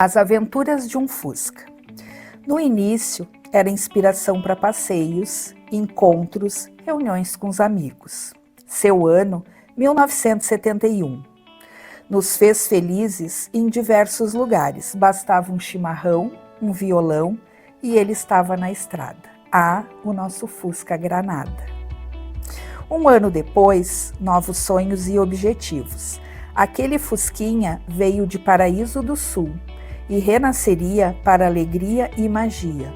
As Aventuras de um Fusca. No início, era inspiração para passeios, encontros, reuniões com os amigos. Seu ano, 1971. Nos fez felizes em diversos lugares. Bastava um chimarrão, um violão e ele estava na estrada. O nosso Fusca Granada. Um ano depois, novos sonhos e objetivos. Aquele Fusquinha veio de Paraíso do Sul e renasceria para alegria e magia,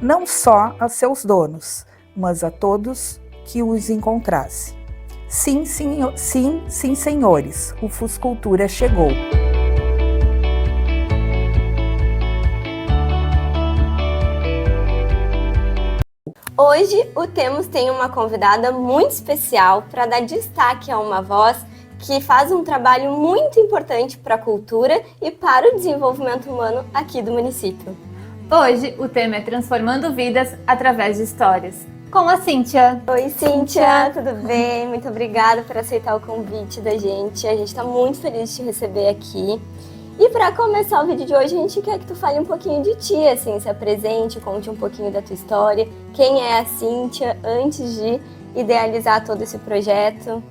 não só a seus donos, mas a todos que os encontrasse. Sim, senhores, o Fuscultura chegou. Hoje o Temos tem uma convidada muito especial para dar destaque a uma voz que faz um trabalho muito importante para a cultura e para o desenvolvimento humano aqui do município. Hoje o tema é Transformando Vidas através de Histórias, com a Cíntia. Oi, Cíntia, tudo bem? Muito obrigada por aceitar o convite da gente. A gente está muito feliz de te receber aqui. E para começar o vídeo de hoje, a gente quer que tu fale um pouquinho de ti, assim, se apresente, conte um pouquinho da tua história, quem é a Cíntia antes de idealizar todo esse projeto.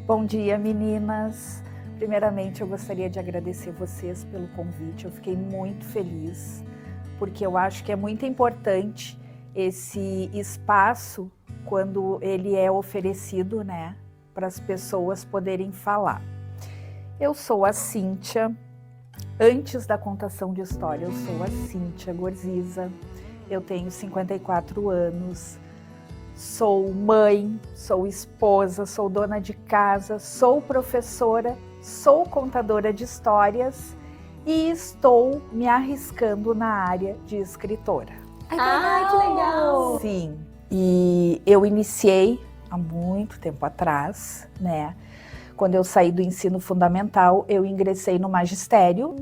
Bom dia, meninas. Primeiramente, eu gostaria de agradecer vocês pelo convite. Eu fiquei muito feliz, porque eu acho que é muito importante esse espaço quando ele é oferecido, né, para as pessoas poderem falar. Eu sou a Cíntia. Antes da contação de história, eu sou a Cíntia Gorziza. Eu tenho 54 anos. Sou mãe, sou esposa, sou dona de casa, sou professora, sou contadora de histórias e estou me arriscando na área de escritora. Que legal! Sim, e eu iniciei há muito tempo atrás, né? Quando eu saí do ensino fundamental, eu ingressei no magistério,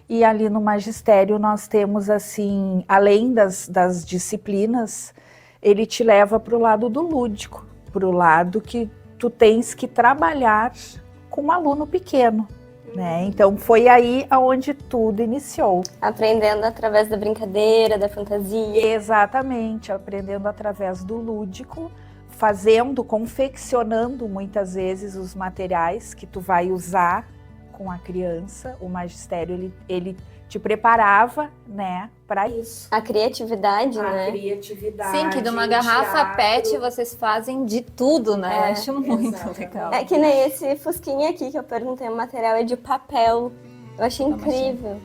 e ali no magistério nós temos, assim, além das disciplinas, ele te leva para o lado do lúdico, para o lado que tu tens que trabalhar com um aluno pequeno, né? Então foi aí aonde tudo iniciou. Aprendendo através da brincadeira, da fantasia. Exatamente, aprendendo através do lúdico, confeccionando muitas vezes os materiais que tu vai usar com a criança. O magistério, ele te preparava, né, para isso. A criatividade, né? A criatividade. Sim, que de uma garrafa PET vocês fazem de tudo, né? Eu acho muito legal. É que nem esse fusquinha aqui que eu perguntei, o material é de papel. Eu achei incrível.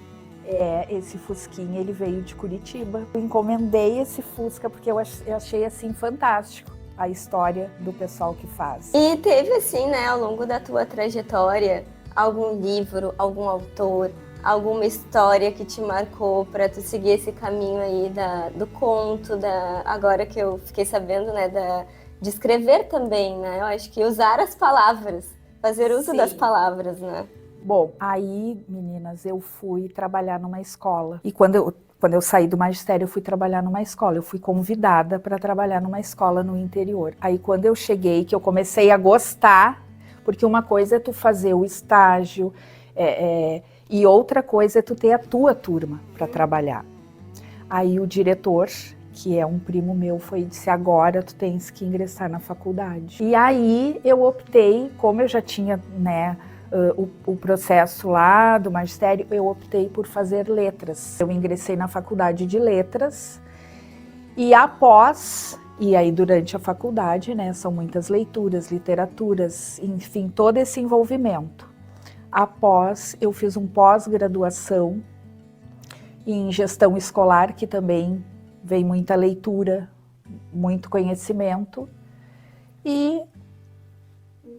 Esse Fusquinha, ele veio de Curitiba. Eu encomendei esse Fusca porque eu achei, assim, fantástico a história do pessoal que faz. E teve, assim, né, ao longo da tua trajetória, algum livro, algum autor, alguma história que te marcou para tu seguir esse caminho aí do conto, agora que eu fiquei sabendo, né, de escrever também, né? Eu acho que usar as palavras, fazer uso das palavras, né? Bom, aí, meninas, eu fui trabalhar numa escola. E quando eu saí do magistério, eu fui trabalhar numa escola. Eu fui convidada para trabalhar numa escola no interior. Aí, quando eu cheguei, que eu comecei a gostar, porque uma coisa é tu fazer o estágio, e outra coisa é tu ter a tua turma para trabalhar. Aí o diretor, que é um primo meu, disse, agora tu tens que ingressar na faculdade. E aí eu optei, como eu já tinha, né, o processo lá do magistério, eu optei por fazer letras. Eu ingressei na faculdade de letras e e aí durante a faculdade, né, são muitas leituras, literaturas, enfim, todo esse envolvimento. Após, eu fiz um pós-graduação em gestão escolar, que também vem muita leitura, muito conhecimento, e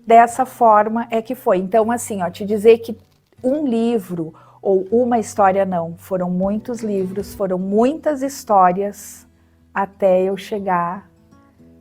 dessa forma é que foi. Então, assim, te dizer que um livro ou uma história não, foram muitos livros, foram muitas histórias até eu chegar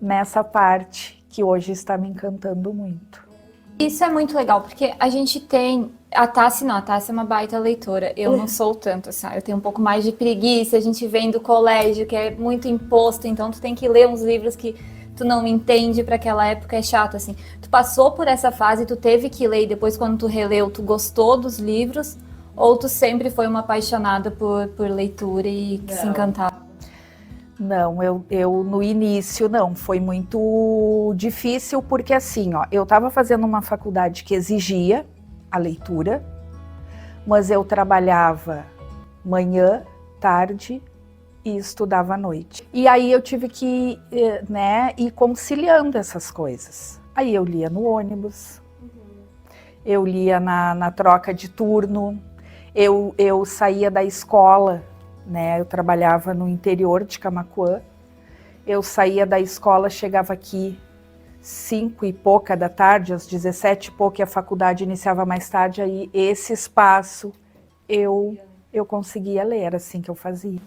nessa parte que hoje está me encantando muito. Isso é muito legal, porque a gente tem... A Tassi é uma baita leitora. Eu não sou tanto, assim, eu tenho um pouco mais de preguiça. A gente vem do colégio, que é muito imposto, então tu tem que ler uns livros que tu não entende, para aquela época é chato, assim. Tu passou por essa fase, tu teve que ler, e depois quando tu releu, tu gostou dos livros? Ou tu sempre foi uma apaixonada por leitura e que se encantava? Não, eu no início não, foi muito difícil porque assim, ó, eu estava fazendo uma faculdade que exigia a leitura, mas eu trabalhava manhã, tarde e estudava à noite. E aí eu tive que, né, ir conciliando essas coisas. Aí eu lia no ônibus, eu lia na troca de turno, eu saía da escola, né, eu trabalhava no interior de Camaquã, eu saía da escola, chegava aqui 5 e pouca da tarde, às 17 e pouca, e a faculdade iniciava mais tarde, aí esse espaço eu conseguia ler, era assim que eu fazia.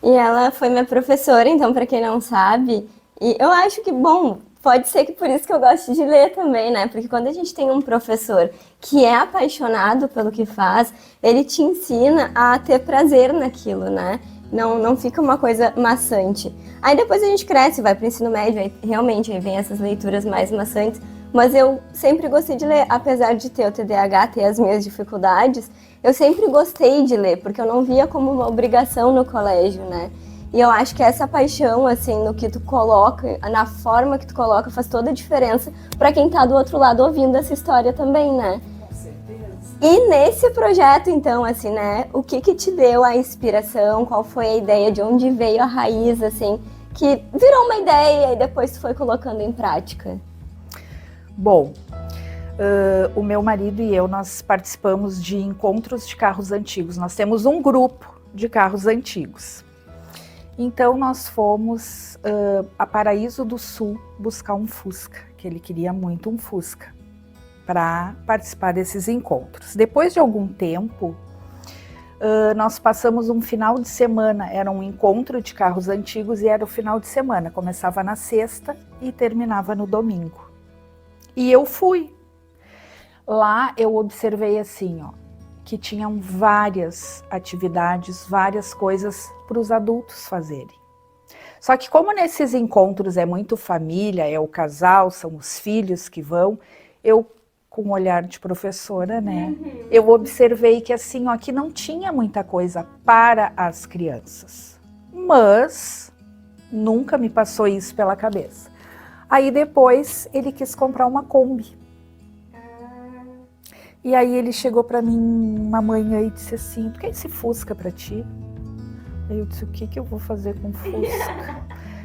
E ela foi minha professora, então, para quem não sabe, e eu acho que, bom, pode ser que por isso que eu gosto de ler também, né? Porque quando a gente tem um professor que é apaixonado pelo que faz, ele te ensina a ter prazer naquilo, né? Não fica uma coisa maçante. Aí depois a gente cresce, vai para o ensino médio, aí realmente aí vem essas leituras mais maçantes. Mas eu sempre gostei de ler, apesar de ter o TDAH, ter as minhas dificuldades, eu sempre gostei de ler, porque eu não via como uma obrigação no colégio, né? E eu acho que essa paixão, assim, no que tu coloca, na forma que tu coloca, faz toda a diferença para quem tá do outro lado ouvindo essa história também, né? Com certeza. E nesse projeto, então, assim, né, o que te deu a inspiração? Qual foi a ideia? De onde veio a raiz, assim, que virou uma ideia e depois tu foi colocando em prática? Bom, o meu marido e eu, nós participamos de encontros de carros antigos. Nós temos um grupo de carros antigos. Então nós fomos a Paraíso do Sul buscar um Fusca, que ele queria muito um Fusca, para participar desses encontros. Depois de algum tempo, nós passamos um final de semana, era um encontro de carros antigos e era o final de semana, começava na sexta e terminava no domingo. E eu fui. Lá eu observei assim, ó, que tinham várias atividades, várias coisas para os adultos fazerem. Só que como nesses encontros é muito família, é o casal, são os filhos que vão, eu, com um olhar de professora, né, eu observei que assim, ó, que não tinha muita coisa para as crianças. Mas nunca me passou isso pela cabeça. Aí depois ele quis comprar uma Kombi. E aí ele chegou para mim uma manhã e disse assim, tu quer esse Fusca para ti? Aí eu disse, o que eu vou fazer com Fusca?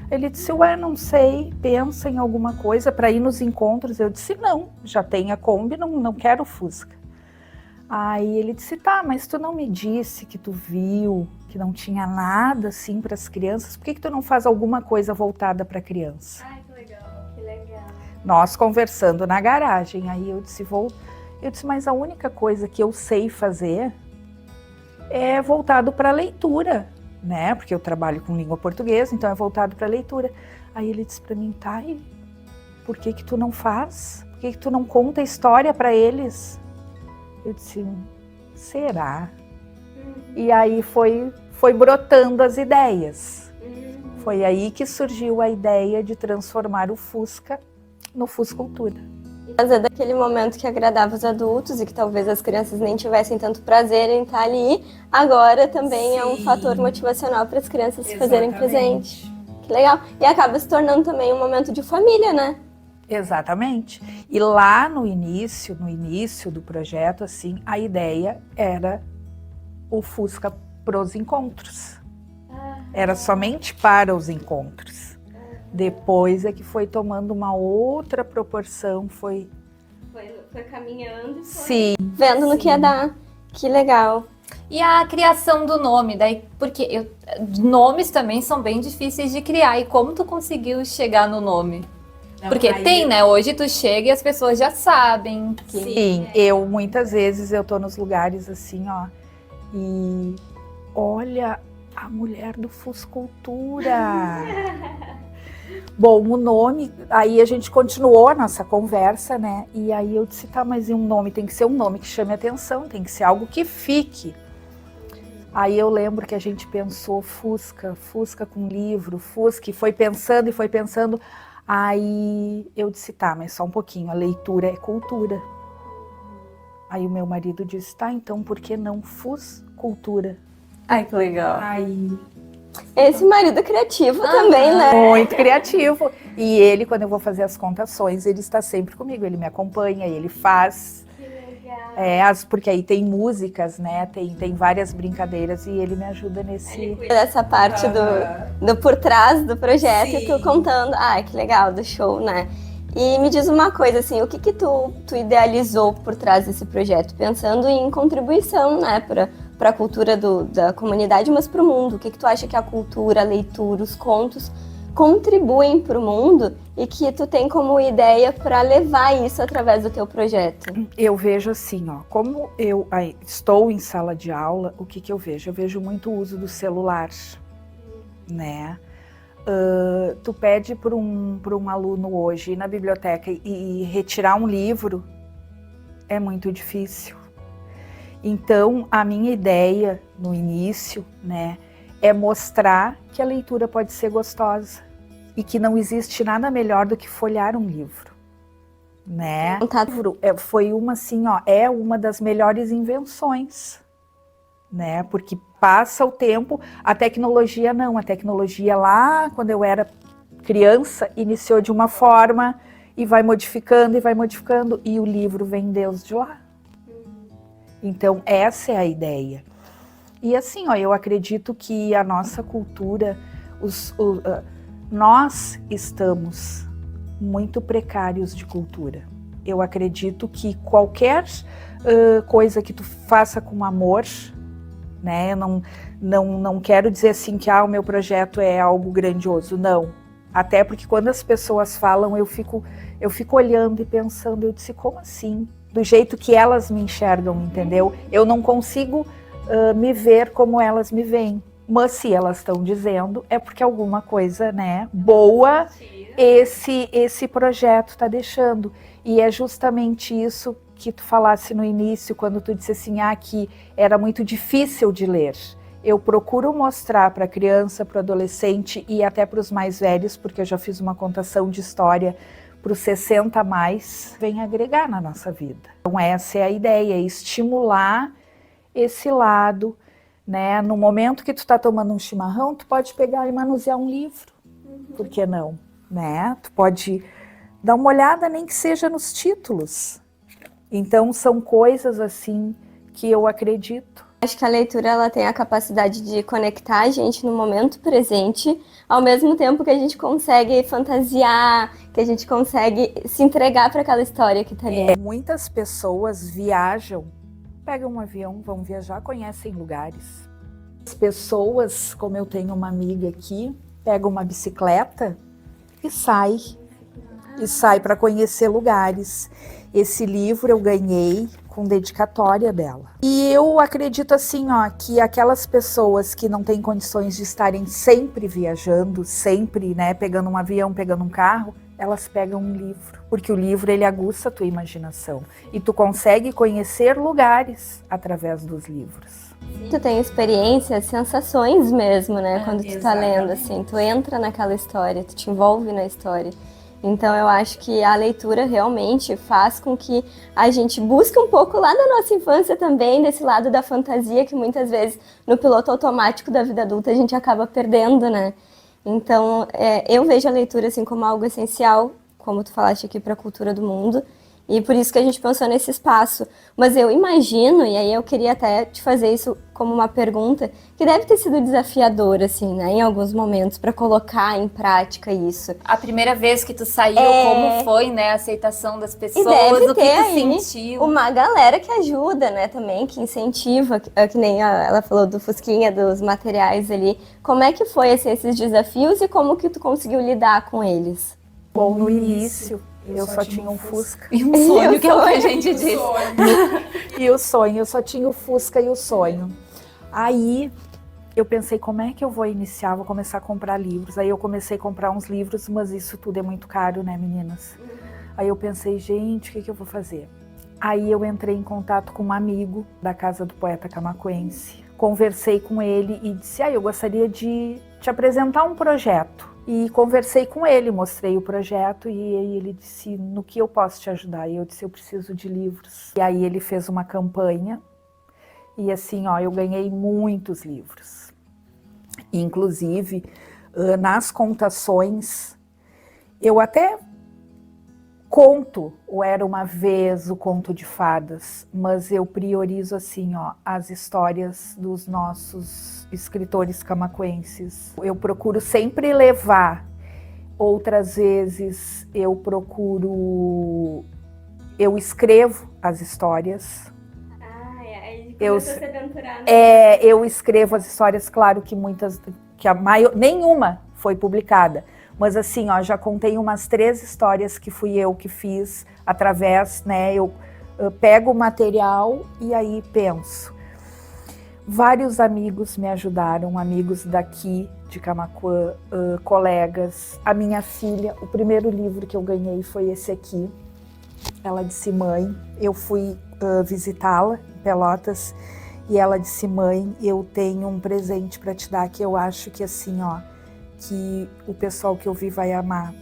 Ele disse, ué, não sei, pensa em alguma coisa para ir nos encontros. Eu disse, não, já tenho a Kombi, não quero Fusca. Aí ele disse, tá, mas tu não me disse que tu viu que não tinha nada assim para as crianças, por que tu não faz alguma coisa voltada para criança? Ai, que legal. Nós conversando na garagem, aí eu disse, mas a única coisa que eu sei fazer é voltado para leitura, né? Porque eu trabalho com língua portuguesa, então é voltado para leitura. Aí ele disse para mim, tá, e por que tu não faz? Por que tu não conta a história para eles? Eu disse, será? E aí foi brotando as ideias. Foi aí que surgiu a ideia de transformar o Fusca no Fuscultura. Fazer daquele momento que agradava os adultos e que talvez as crianças nem tivessem tanto prazer em estar ali, agora também é um fator motivacional para as crianças se fazerem presente. Que legal. E acaba se tornando também um momento de família, né? Exatamente. E lá no início do projeto, assim, a ideia era o Fusca para os encontros. Era somente para os encontros. Depois é que foi tomando uma outra proporção, foi caminhando e sim, vendo no que ia dar. Que legal. E a criação do nome, daí, porque nomes também são bem difíceis de criar. E como tu conseguiu chegar no nome? Porque tem, né? Hoje tu chega e as pessoas já sabem. Sim, muitas vezes eu tô nos lugares assim, ó, e olha a mulher do Fuscultura. Bom, o nome, aí a gente continuou a nossa conversa, né? E aí eu disse, tá, mas e um nome? Tem que ser um nome que chame atenção, tem que ser algo que fique. Aí eu lembro que a gente pensou Fusca com livro, Fusca, e foi pensando. Aí eu disse, tá, mas só um pouquinho, a leitura é cultura. Aí o meu marido disse, tá, então por que não cultura? Ai, que legal. Aí, Esse marido criativo também, né? muito criativo. E ele, quando eu vou fazer as contações, ele está sempre comigo, ele me acompanha, ele faz. Porque aí tem músicas, né? Tem várias brincadeiras e ele me ajuda nesse. Dessa parte do por trás do projeto e tu Sim. contando. Ah, que legal, do show, né? E me diz uma coisa, assim, o que tu idealizou por trás desse projeto? Pensando em contribuição, né, para a cultura da comunidade, mas para o mundo. O que tu acha que a cultura, a leitura, os contos contribuem para o mundo e que tu tem como ideia para levar isso através do teu projeto? Eu vejo assim, ó, como eu estou em sala de aula, o que eu vejo? Eu vejo muito o uso do celular, né? Tu pede para um aluno hoje ir na biblioteca e retirar um livro, é muito difícil. Então, a minha ideia no início, né, é mostrar que a leitura pode ser gostosa e que não existe nada melhor do que folhear um livro, né? O livro foi uma das melhores invenções, né? Porque passa o tempo, a tecnologia não, a tecnologia lá, quando eu era criança, iniciou de uma forma e vai modificando e o livro vem desde lá. Então, essa é a ideia. E assim, ó, eu acredito que a nossa cultura, nós estamos muito precários de cultura. Eu acredito que qualquer coisa que tu faça com amor, né? Eu não quero dizer assim que o meu projeto é algo grandioso, não. Até porque quando as pessoas falam, eu fico olhando e pensando, eu disse, como assim? Do jeito que elas me enxergam, entendeu? Eu não consigo me ver como elas me veem. Mas se elas estão dizendo, é porque alguma coisa, né, boa esse projeto está deixando. E é justamente isso que tu falasse no início, quando tu disse assim, que era muito difícil de ler. Eu procuro mostrar para a criança, para o adolescente e até para os mais velhos, porque eu já fiz uma contação de história para os 60 a mais, vem agregar na nossa vida. Então essa é a ideia, é estimular esse lado, né? No momento que tu está tomando um chimarrão, tu pode pegar e manusear um livro, por que não? Né? Tu pode dar uma olhada, nem que seja nos títulos. Então são coisas assim que eu acredito. Acho que a leitura ela tem a capacidade de conectar a gente no momento presente, ao mesmo tempo que a gente consegue fantasiar, que a gente consegue se entregar para aquela história que está ali. Muitas pessoas viajam, pegam um avião, vão viajar, conhecem lugares. As pessoas, como eu tenho uma amiga aqui, pegam uma bicicleta e sai para conhecer lugares. Esse livro eu ganhei com dedicatória dela. E eu acredito assim, que aquelas pessoas que não têm condições de estarem sempre viajando, sempre, né, pegando um avião, pegando um carro, elas pegam um livro, porque o livro ele aguça a tua imaginação e tu consegue conhecer lugares através dos livros. Tu tem experiências, sensações mesmo, né, quando tu tá lendo, assim, tu entra naquela história, tu te envolve na história. Então eu acho que a leitura realmente faz com que a gente busque um pouco lá da nossa infância também, desse lado da fantasia que muitas vezes no piloto automático da vida adulta a gente acaba perdendo, né? Então eu vejo a leitura assim como algo essencial, como tu falaste aqui, para a cultura do mundo. E por isso que a gente pensou nesse espaço. Mas eu imagino, e aí eu queria até te fazer isso como uma pergunta, que deve ter sido desafiador, assim, né, em alguns momentos, para colocar em prática isso. A primeira vez que tu saiu, como foi, né, a aceitação das pessoas, E deve o que ter tu aí sentiu? uma galera que ajuda, né, também, que incentiva, que nem ela falou do Fusquinha, dos materiais ali. Como é que foi, assim, esses desafios e como que tu conseguiu lidar com eles? Bom, no início eu só tinha um Fusca. E um sonho, que é o que a gente diz. E o sonho, eu só tinha o Fusca e o sonho. Aí eu pensei, como é que eu vou iniciar? Vou começar a comprar livros. Aí eu comecei a comprar uns livros, mas isso tudo é muito caro, né, meninas? Aí eu pensei, gente, o que eu vou fazer? Aí eu entrei em contato com um amigo da Casa do Poeta Camaquense. Conversei com ele e disse, eu gostaria de te apresentar um projeto. E conversei com ele, mostrei o projeto e ele disse, no que eu posso te ajudar? E eu disse, eu preciso de livros. E aí ele fez uma campanha e assim, ó, eu ganhei muitos livros. Inclusive, nas contações, eu até conto o Era Uma Vez, o Conto de Fadas, mas eu priorizo assim, ó, as histórias dos nossos escritores camaquenses. Eu procuro sempre levar, outras vezes eu escrevo as histórias. A se aventurar, né? Eu escrevo as histórias, claro que nenhuma foi publicada. Mas assim, ó, já contei umas 3 histórias que fui eu que fiz através, né? Eu pego o material e aí penso. Vários amigos me ajudaram, amigos daqui de Camaquã, colegas. A minha filha, o primeiro livro que eu ganhei foi esse aqui. Ela disse, mãe, eu fui visitá-la em Pelotas e ela disse, mãe, eu tenho um presente para te dar que eu acho que assim, ó, que o pessoal que eu vi vai amar,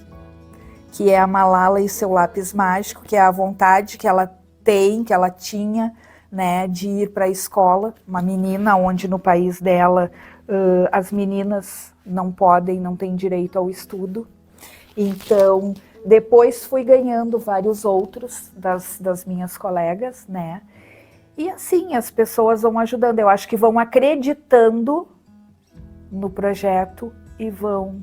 que é a Malala e seu lápis mágico, que é a vontade que ela tem, que ela tinha, né, de ir para a escola, uma menina onde no país dela as meninas não têm direito ao estudo. Então, depois fui ganhando vários outros das minhas colegas, né, e assim, as pessoas vão ajudando, eu acho que vão acreditando no projeto e vão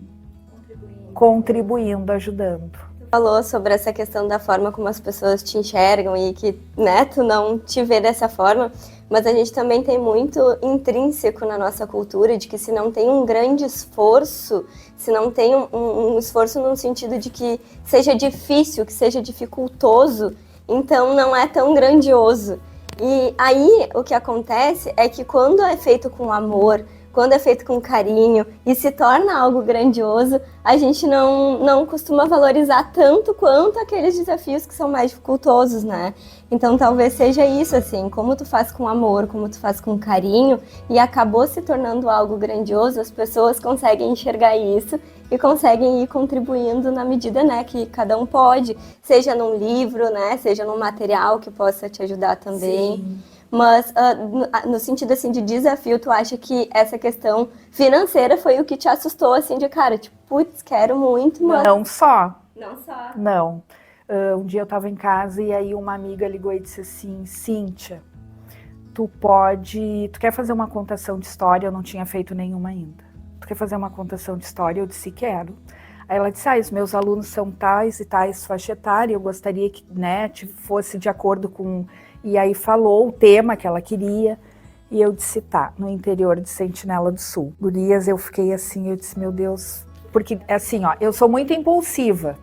contribuindo, ajudando. Falou sobre essa questão da forma como as pessoas te enxergam e que, né, tu não te vê dessa forma, mas a gente também tem muito intrínseco na nossa cultura de que se não tem um grande esforço, se não tem um esforço no sentido de que seja difícil, que seja dificultoso, então não é tão grandioso. E aí o que acontece é que quando é feito com amor, quando é feito com carinho e se torna algo grandioso, a gente não costuma valorizar tanto quanto aqueles desafios que são mais dificultosos, né? Então talvez seja isso, assim, como tu faz com amor, como tu faz com carinho e acabou se tornando algo grandioso, as pessoas conseguem enxergar isso e conseguem ir contribuindo na medida, né, que cada um pode, seja num livro, né, seja num material que possa te ajudar também. Sim. Mas no sentido assim de desafio, tu acha que essa questão financeira foi o que te assustou assim de cara, tipo, putz, quero muito, mas Não só. não só. Não. Um dia eu estava em casa e aí uma amiga ligou e disse assim, Cíntia, tu quer fazer uma contação de história? Eu não tinha feito nenhuma ainda. Tu quer fazer uma contação de história? Eu disse, quero. Aí ela disse, os meus alunos são tais e tais faixa etária, eu gostaria que, né, fosse de acordo com... E aí falou o tema que ela queria, e eu disse, tá, no interior de Sentinela do Sul. Gurias, eu fiquei assim, eu disse, meu Deus, porque assim, ó, eu sou muito impulsiva,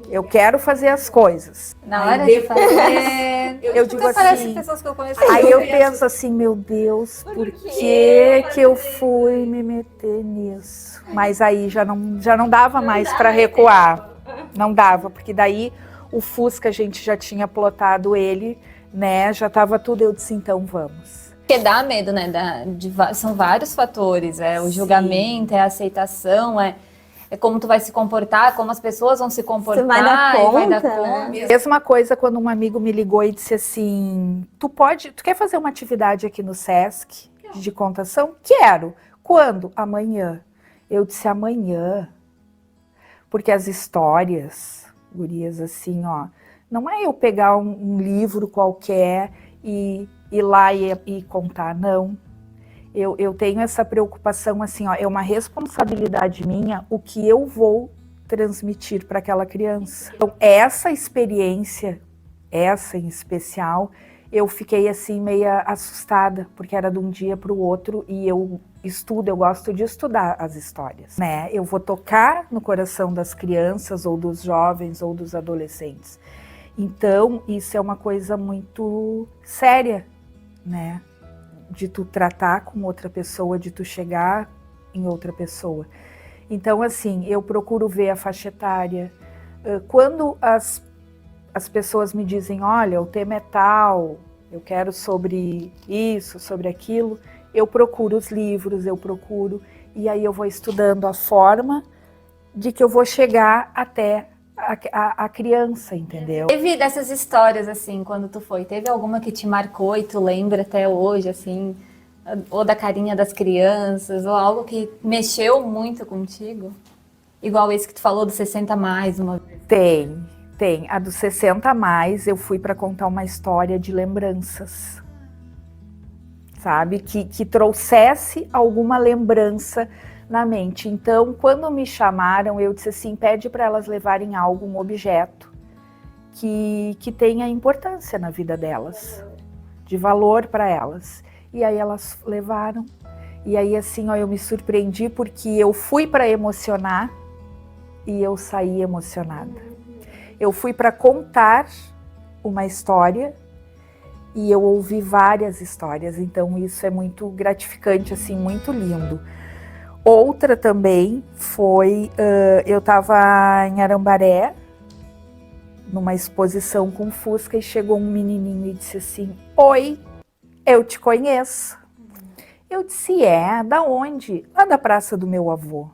eu quero fazer as coisas. Na hora de fazer... Eu digo assim, parece pessoas que eu conheço. aí eu penso assim, meu Deus, por que eu fui me meter nisso? Mas aí já não dava mais para recuar, não dava, porque daí o Fusca a gente já tinha plotado ele, né, já estava tudo, eu disse, então vamos. Porque dá medo, né, são vários fatores, o julgamento, a aceitação, é como tu vai se comportar, como as pessoas vão se comportar, vai dar conta, conta. né? Mesma coisa quando um amigo me ligou e disse assim, tu quer fazer uma atividade aqui no Sesc de contação? Quero. Quando? Amanhã. Eu disse, amanhã, porque as histórias, gurias, assim, ó, não é eu pegar um livro qualquer e ir lá e contar, não. Eu tenho essa preocupação, assim, ó, é uma responsabilidade minha o que eu vou transmitir para aquela criança. Então, essa experiência, essa em especial, eu fiquei, assim, meia assustada, porque era de um dia para o outro e eu gosto de estudar as histórias, né? Eu vou tocar no coração das crianças ou dos jovens ou dos adolescentes. Então, isso é uma coisa muito séria, né? De tu tratar com outra pessoa, de tu chegar em outra pessoa. Então, assim, eu procuro ver a faixa etária. Quando as pessoas me dizem, olha, o tema é tal, eu quero sobre isso, sobre aquilo, eu procuro os livros, e aí eu vou estudando a forma de que eu vou chegar até a criança, entendeu? Teve dessas histórias, assim, quando tu foi, teve alguma que te marcou e tu lembra até hoje, assim, ou da carinha das crianças, ou algo que mexeu muito contigo? Igual esse que tu falou do 60 mais uma vez. Tem. A dos 60 mais, eu fui para contar uma história de lembranças, sabe? Que trouxesse alguma lembrança na mente. Então, quando me chamaram, eu disse assim, pede para elas levarem algo, um objeto que tenha importância na vida delas, de valor para elas. E aí elas levaram. E aí assim, ó, eu me surpreendi porque eu fui para emocionar e eu saí emocionada. Eu fui para contar uma história e eu ouvi várias histórias. Então isso é muito gratificante, assim, muito lindo. Outra também foi, eu estava em Arambaré, numa exposição com Fusca, e chegou um menininho e disse assim, oi, eu te conheço. Eu disse, da onde? Lá da praça do meu avô.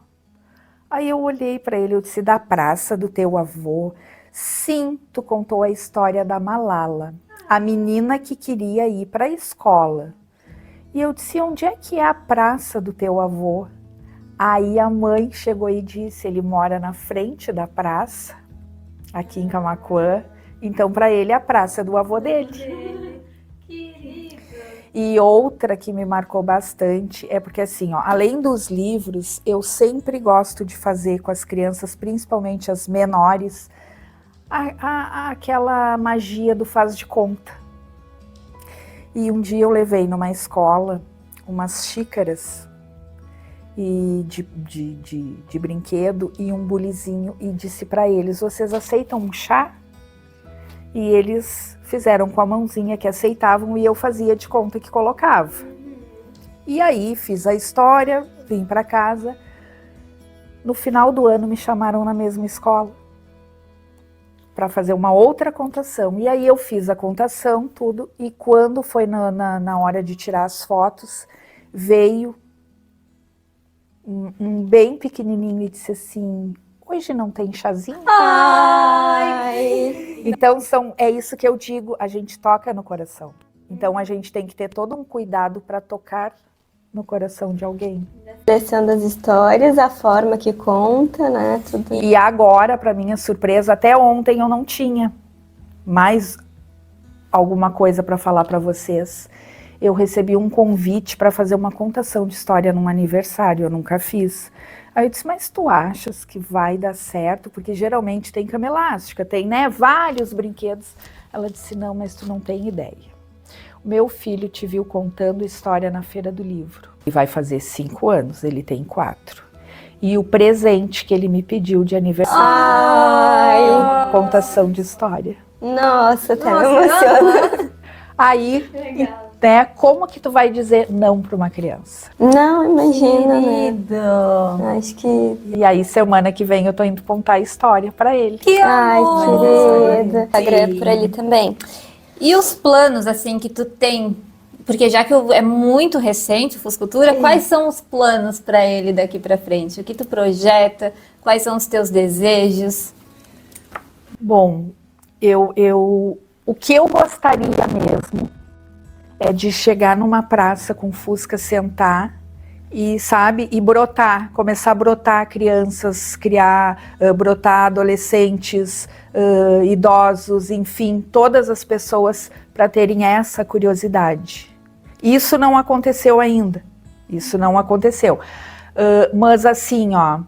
Aí eu olhei para ele, eu disse, da praça do teu avô? Sim, tu contou a história da Malala, a menina que queria ir para a escola. E eu disse, onde é que é a praça do teu avô? Aí a mãe chegou e disse, ele mora na frente da praça, aqui em Camaquã, então para ele a praça é do avô dele. E outra que me marcou bastante é porque assim, ó, além dos livros, eu sempre gosto de fazer com as crianças, principalmente as menores, aquela magia do faz de conta. E um dia eu levei numa escola umas xícaras e de brinquedo e um bulizinho e disse para eles, vocês aceitam um chá? E eles fizeram com a mãozinha que aceitavam e eu fazia de conta que colocava. E aí fiz a história, vim para casa. No final do ano me chamaram na mesma escola para fazer uma outra contação. E aí eu fiz a contação, tudo, e quando foi na hora de tirar as fotos, veio um bem pequenininho e disse assim, hoje não tem chazinho? Ai! Então é isso que eu digo, a gente toca no coração. Então a gente tem que ter todo um cuidado para tocar no coração de alguém. Seleção das histórias, a forma que conta, né? Tudo. E agora, para minha surpresa, até ontem eu não tinha mais alguma coisa para falar para vocês. Eu recebi um convite para fazer uma contação de história num aniversário, eu nunca fiz. Aí eu disse, mas tu achas que vai dar certo? Porque geralmente tem cama elástica, tem, né, vários brinquedos. Ela disse, não, mas tu não tem ideia. O meu filho te viu contando história na Feira do Livro. E vai fazer 5 anos, ele tem 4. E o presente que ele me pediu de aniversário, contação de história. Nossa, até me emociona. Aí, né, como que tu vai dizer não para uma criança? Não, imagina, né? Acho que... E aí, semana que vem, eu tô indo contar a história para ele. Que amor! Ai, querida. Instagram por ali também. E os planos, assim, que tu tem? Porque já que é muito recente o Fuscultura, quais são os planos para ele daqui para frente? O que tu projeta? Quais são os teus desejos? Bom, o que eu gostaria mesmo é de chegar numa praça com Fusca, sentar e, sabe, e brotar, começar a brotar crianças, brotar adolescentes, idosos, enfim, todas as pessoas para terem essa curiosidade. Isso não aconteceu ainda, isso não aconteceu. Mas assim, ó,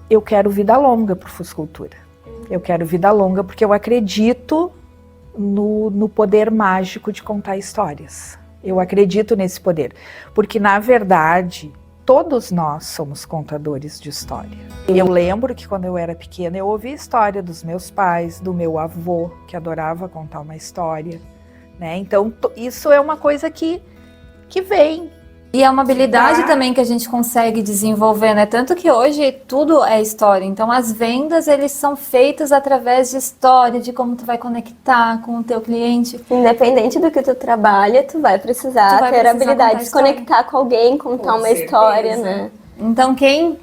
eu quero vida longa para Fuscultura. Eu quero vida longa porque eu acredito no poder mágico de contar histórias. Eu acredito nesse poder, porque na verdade todos nós somos contadores de história. Eu lembro que quando eu era pequena eu ouvia história dos meus pais, do meu avô, que adorava contar uma história, né? Então isso é uma coisa que vem. E é uma habilidade também que a gente consegue desenvolver, né? Tanto que hoje tudo é história. Então as vendas, eles são feitas através de história, de como tu vai conectar com o teu cliente. Independente do que tu trabalha, tu vai precisar ter a habilidade de conectar com alguém, contar uma história, né? Então quem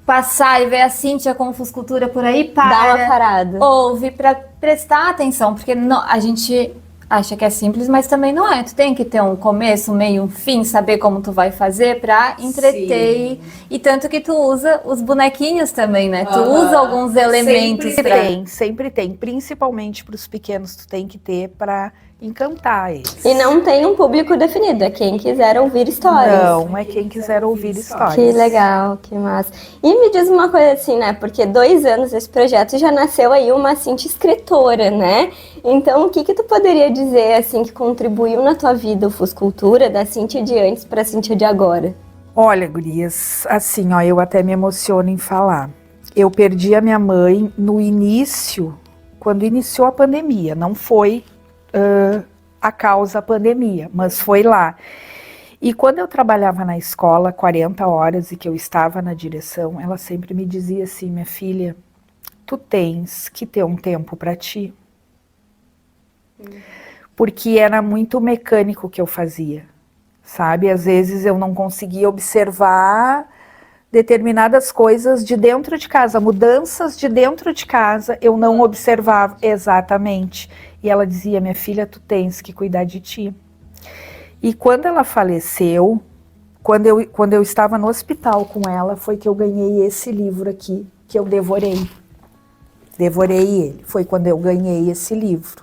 passar e ver a Cíntia com fuscultura por aí, Dá uma parada. ouve para prestar atenção, porque a gente acha que é simples, mas também não é. Tu tem que ter um começo, um meio, um fim, saber como tu vai fazer para entreter. E tanto que tu usa os bonequinhos também, né? Tu usa alguns elementos Sempre tem, principalmente para os pequenos, tu tem que ter para encantar eles. E não tem um público definido, é quem quiser ouvir histórias. Não, é quem quiser ouvir histórias. Que legal, que massa. E me diz uma coisa assim, né? Porque 2 anos esse projeto já nasceu aí uma Cíntia escritora, né? Então, o que tu poderia dizer, assim, que contribuiu na tua vida, o Fuscultura, da Cíntia de antes para a Cíntia de agora? Olha, gurias, assim, ó, eu até me emociono em falar. Eu perdi a minha mãe no início, quando iniciou a pandemia. Não foi a causa da pandemia, mas foi lá. E quando eu trabalhava na escola, 40 horas, e que eu estava na direção, ela sempre me dizia assim, minha filha, tu tens que ter um tempo para ti. Porque era muito mecânico o que eu fazia, sabe? Às vezes eu não conseguia observar determinadas coisas de dentro de casa, mudanças de dentro de casa, eu não observava exatamente. E ela dizia, minha filha, tu tens que cuidar de ti. E quando ela faleceu, quando eu estava no hospital com ela, foi que eu ganhei esse livro aqui, que eu devorei. Devorei ele, foi quando eu ganhei esse livro.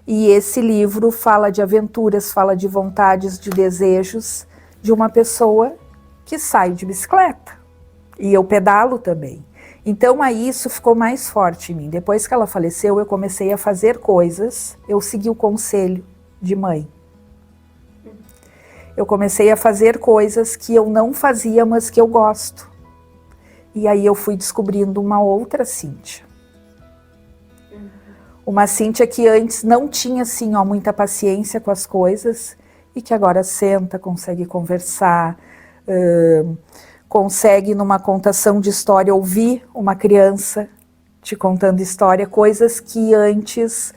E esse livro fala de aventuras, fala de vontades, de desejos de uma pessoa que sai de bicicleta. E eu pedalo também. Então aí isso ficou mais forte em mim. Depois que ela faleceu, eu comecei a fazer coisas, eu segui o conselho de mãe. Eu comecei a fazer coisas que eu não fazia, mas que eu gosto. E aí eu fui descobrindo uma outra Cíntia. Uma Cíntia que antes não tinha assim, ó, muita paciência com as coisas e que agora senta, consegue conversar, consegue numa contação de história ouvir uma criança te contando história, coisas que antes,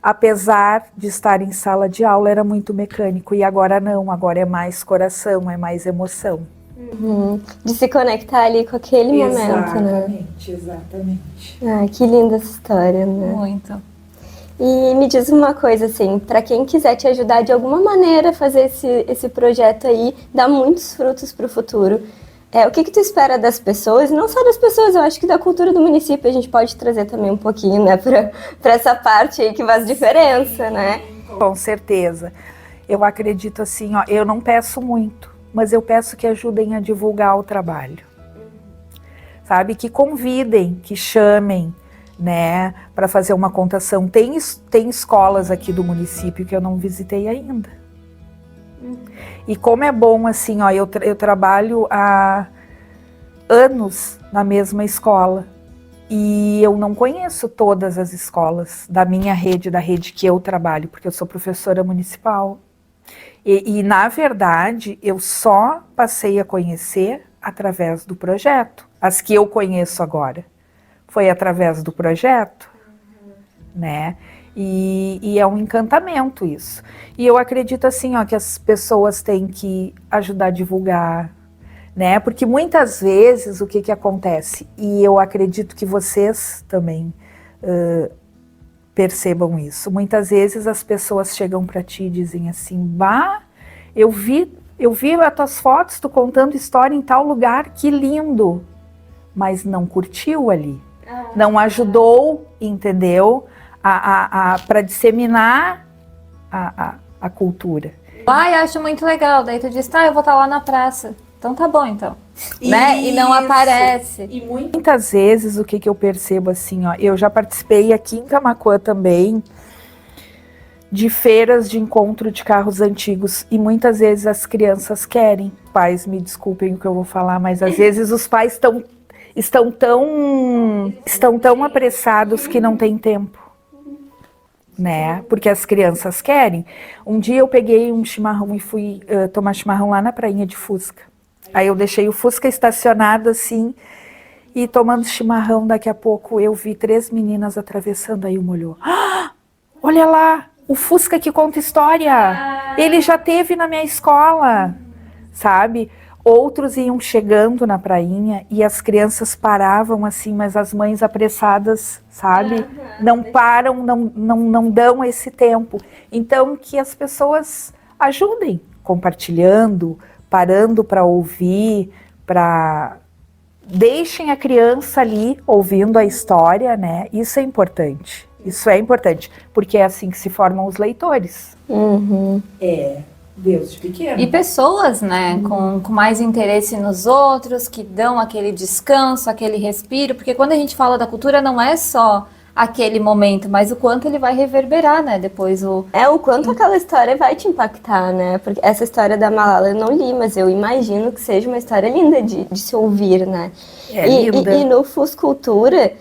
apesar de estar em sala de aula, era muito mecânico e agora não, agora é mais coração, é mais emoção. De se conectar ali com aquele momento, né? Exatamente. Ah, que linda essa história, né? Muito. E me diz uma coisa assim, para quem quiser te ajudar de alguma maneira a fazer esse projeto aí, dar muitos frutos para o futuro. O que tu espera das pessoas? Não só das pessoas, eu acho que da cultura do município a gente pode trazer também um pouquinho, né, para essa parte aí que faz diferença, né? Com certeza. Eu acredito assim, ó, eu não peço muito, mas eu peço que ajudem a divulgar o trabalho. Sabe, que convidem, que chamem, né, para fazer uma contação. Tem escolas aqui do município que eu não visitei ainda. E como é bom assim, ó, eu trabalho há anos na mesma escola e eu não conheço todas as escolas da minha rede, da rede que eu trabalho, porque eu sou professora municipal. E na verdade, eu só passei a conhecer através do projeto. As que eu conheço agora foi através do projeto, né? E é um encantamento isso. E eu acredito assim, ó, que as pessoas têm que ajudar a divulgar, né? Porque muitas vezes o que acontece, e eu acredito que vocês também percebam isso, muitas vezes as pessoas chegam para ti e dizem assim, bah, eu vi as tuas fotos, tu contando história em tal lugar, que lindo, mas não curtiu ali, não ajudou, entendeu? Para disseminar a cultura. Ai, acho muito legal. Daí tu diz, tá, eu vou estar lá na praça. Então tá bom, então. Né? E não aparece. E muitas vezes o que eu percebo assim, ó, eu já participei aqui em Camaquã também de feiras de encontro de carros antigos e muitas vezes as crianças querem. Pais, me desculpem o que eu vou falar, mas às vezes os pais estão tão apressados que não tem tempo. Né? Porque as crianças querem. Um dia eu peguei um chimarrão e fui tomar chimarrão lá na prainha de Fusca. Aí eu deixei o Fusca estacionado assim e tomando chimarrão. Daqui a pouco eu vi 3 meninas atravessando, aí uma olhou. Ah, olha lá, o Fusca que conta história. Ele já teve na minha escola, sabe? Outros iam chegando na prainha e as crianças paravam assim, mas as mães apressadas, sabe? Não param, não dão esse tempo. Então, que as pessoas ajudem, compartilhando, parando para ouvir, deixem a criança ali ouvindo a história, né? Isso é importante. Isso é importante, porque é assim que se formam os leitores. Deus de pequeno. E pessoas, né, com mais interesse nos outros, que dão aquele descanso, aquele respiro, porque quando a gente fala da cultura não é só aquele momento, mas o quanto ele vai reverberar, né, depois o quanto aquela história vai te impactar, né, porque essa história da Malala eu não li, mas eu imagino que seja uma história linda de se ouvir, né. Linda. E no Fuscultura,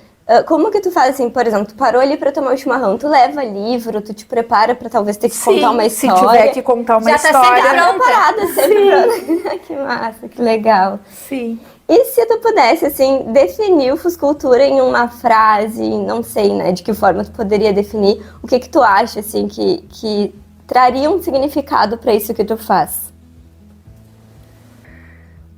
como que tu faz assim, por exemplo, tu parou ali pra tomar um chimarrão, tu leva livro, tu te prepara pra talvez ter que contar uma história. Se tiver que contar uma história. Já tá sempre preparada, sempre pronta. Que massa, que legal. Sim. E se tu pudesse, assim, definir o Fuscultura em uma frase, não sei, né, de que forma tu poderia definir, o que tu acha, assim, que traria um significado pra isso que tu faz?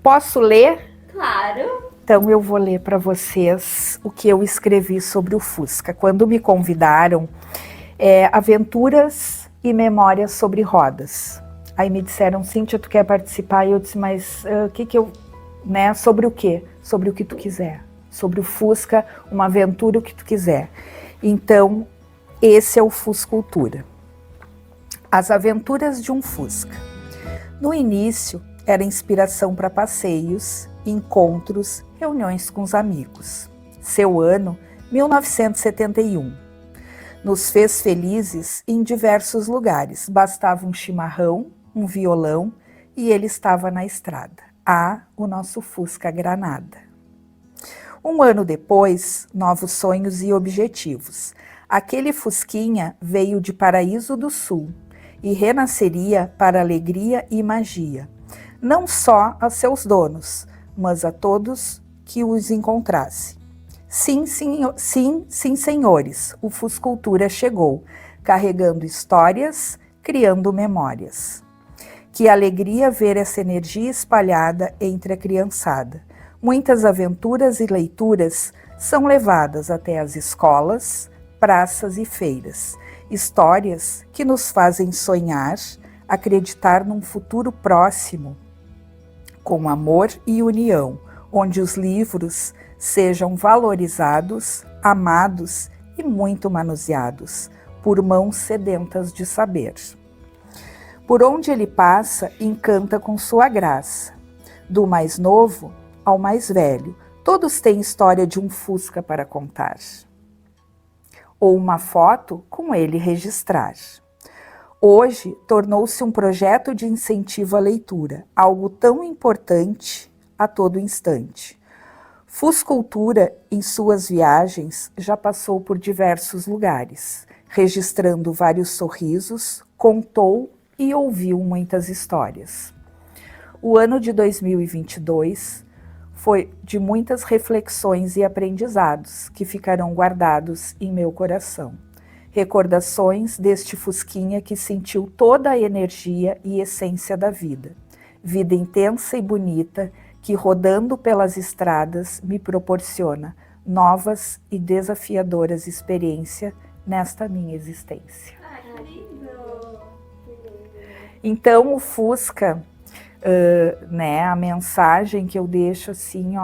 Posso ler? Claro. Então eu vou ler para vocês o que eu escrevi sobre o Fusca. Quando me convidaram, aventuras e memórias sobre rodas. Aí me disseram, Cíntia, tu quer participar? E eu disse, mas sobre o quê? Sobre o que tu quiser. Sobre o Fusca, uma aventura, o que tu quiser. Então, esse é o Fuscultura. As aventuras de um Fusca. No início, era inspiração para passeios, encontros, reuniões com os amigos. Seu ano, 1971. Nos fez felizes em diversos lugares. Bastava um chimarrão, um violão e ele estava na estrada. O nosso Fusca Granada. Um ano depois, novos sonhos e objetivos. Aquele Fusquinha veio de Paraíso do Sul e renasceria para alegria e magia. Não só a seus donos, mas a todos que os encontrasse. Sim, senhores, o Fuscultura chegou, carregando histórias, criando memórias. Que alegria ver essa energia espalhada entre a criançada. Muitas aventuras e leituras são levadas até as escolas, praças e feiras. Histórias que nos fazem sonhar, acreditar num futuro próximo, com amor e união, onde os livros sejam valorizados, amados e muito manuseados por mãos sedentas de saber. Por onde ele passa, encanta com sua graça. Do mais novo ao mais velho, todos têm história de um Fusca para contar. Ou uma foto com ele registrar. Hoje, tornou-se um projeto de incentivo à leitura, algo tão importante a todo instante. Fuscultura, em suas viagens, já passou por diversos lugares, registrando vários sorrisos, contou e ouviu muitas histórias. O ano de 2022 foi de muitas reflexões e aprendizados que ficarão guardados em meu coração. Recordações deste Fusquinha que sentiu toda a energia e essência da vida. Vida intensa e bonita que, rodando pelas estradas, me proporciona novas e desafiadoras experiências nesta minha existência. Ai, que lindo! Então, o Fusca, a mensagem que eu deixo assim,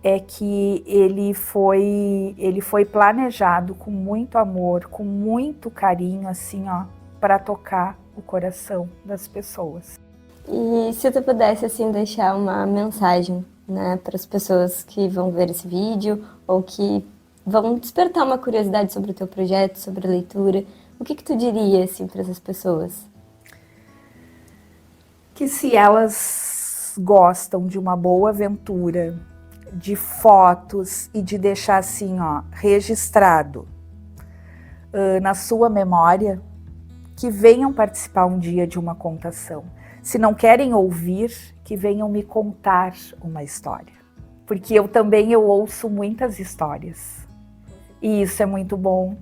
é que ele foi planejado com muito amor, com muito carinho, assim, para tocar o coração das pessoas. E se tu pudesse, assim, deixar uma mensagem, né, para as pessoas que vão ver esse vídeo ou que vão despertar uma curiosidade sobre o teu projeto, sobre a leitura, o que tu diria, assim, para essas pessoas? Que se elas gostam de uma boa aventura, de fotos e de deixar assim, registrado na sua memória, que venham participar um dia de uma contação. Se não querem ouvir, que venham me contar uma história. Porque eu ouço muitas histórias. E isso é muito bom.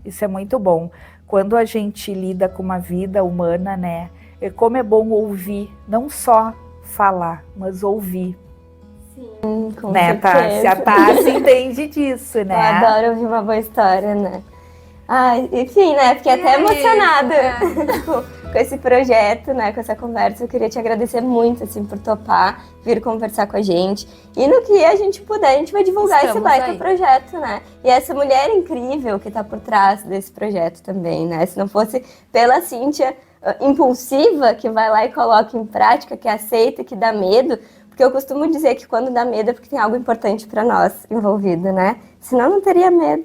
Isso é muito bom. Quando a gente lida com uma vida humana, né, como é bom ouvir, não só falar, mas ouvir. Com Né, certeza. Tássia? A Tássia entende disso, né? Eu adoro ouvir uma boa história, né? Ai, enfim, né? Fiquei até emocionada com esse projeto, né? Com essa conversa. Eu queria te agradecer muito, assim, por topar, vir conversar com a gente. E no que a gente puder, a gente vai divulgar esse baita projeto, né? E essa mulher incrível que tá por trás desse projeto também, né? Se não fosse pela Cíntia impulsiva, que vai lá e coloca em prática, que aceita, que dá medo. Porque eu costumo dizer que quando dá medo é porque tem algo importante para nós envolvido, né? Senão não teria medo.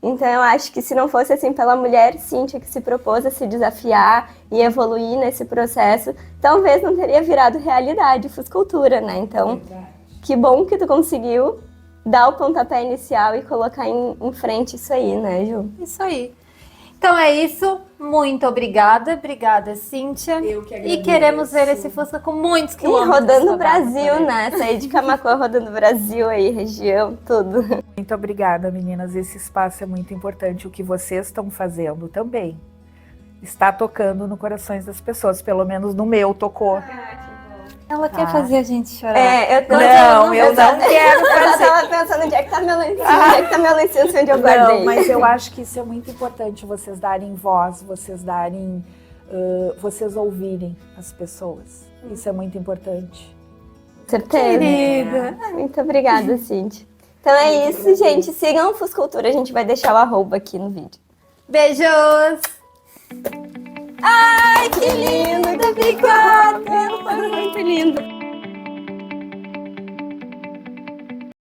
Então eu acho que se não fosse assim pela mulher Cíntia que se propôs a se desafiar e evoluir nesse processo, talvez não teria virado realidade Fuscultura, né? Então, que bom que tu conseguiu dar o pontapé inicial e colocar em frente isso aí, né, Ju? Isso aí. Então é isso. Muito obrigada. Obrigada, Cíntia. Eu que agradeço. E queremos ver esse Fusca com muitos E quilômetros. rodando o Brasil, né? Sair de Camaquã rodando o Brasil aí, região, tudo. Muito obrigada, meninas. Esse espaço é muito importante. O que vocês estão fazendo também está tocando no corações das pessoas. Pelo menos no meu tocou. Ela quer fazer a gente chorar. Eu não Eu quero só tava pensando onde é que tá meu lencinho, onde é que tá meu lencinho, onde eu guardei. Não, mas eu acho que isso é muito importante, vocês darem voz, vocês darem, vocês ouvirem as pessoas. Isso é muito importante. Certeza. Querida. Muito obrigada, Cíntia. Então é isso, gente. Sigam o Fuscultura, a gente vai deixar o arroba aqui no vídeo. Beijos! Ai, que lindo! Muito obrigada! Foi muito lindo.